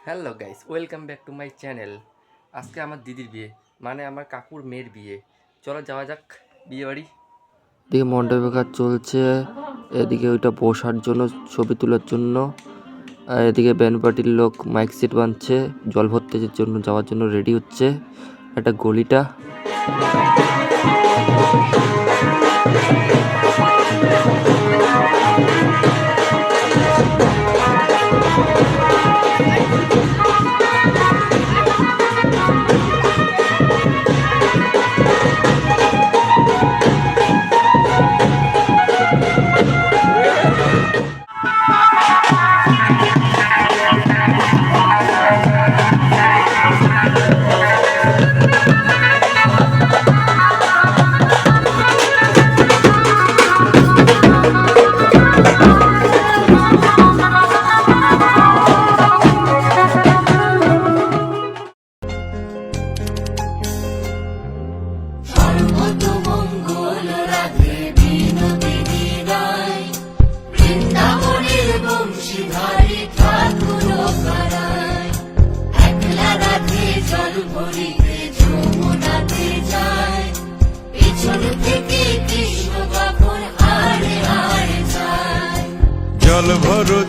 Hello guys, welcome back to my channel. আজকে আমার দিদির বিয়ে, মানে আমার কাকুর মেয়ের বিয়ে। চলো যাওয়া যাক বিয়ে বাড়ি। এদিকে মণ্ডপের কাজ চলছে, এদিকে ওইটা বসার জন্য, ছবি তোলার জন্য, আর এদিকে ব্যান্ড পার্টির লোক মাইক সেট বাঁধছে, জল ভর্তির জন্য যাওয়ার জন্য রেডি হচ্ছে। একটা গলিটা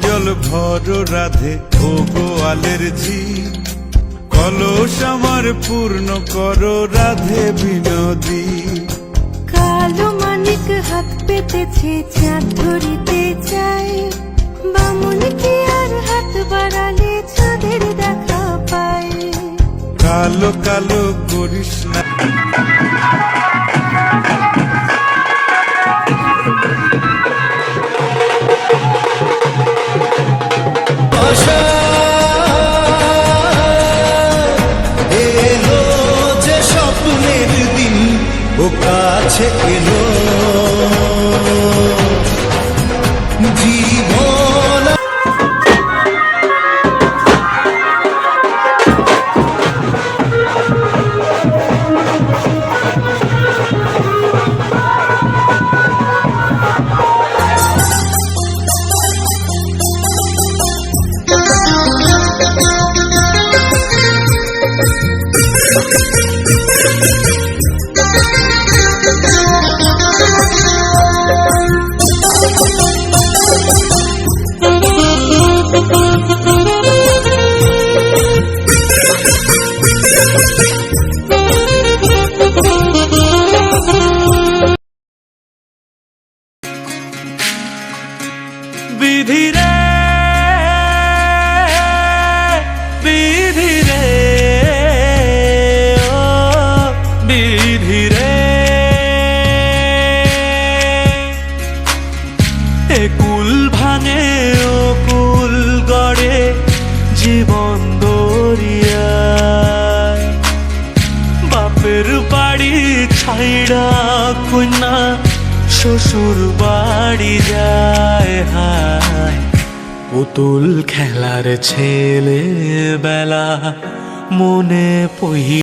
জল ভরো রাধে ও গোয়ালের ঝি, কলস আমার পূর্ণ করো রাধে বিনোদী। কালো মানিক হাত পেতেছে, চাঁদ ধরিতে চায়, বামুন কি আর হাত বাড়ালে চাঁদের দেখা পায়। কালো কালো করিস না, এলো যে স্বপ্নের দিন ও কাছে এলো জীবন। বিধি রে বিধি রে ও বিধি রে, এ কুল ভাঙে ও কুল গড়ে জীবন দরিয়ায়। বাপের বাড়ি ছাইড়া কন্যা শ্বশুর বাড়ি যায়, হায় পুতুল খেলার ছেলে বেলা মনে পহি।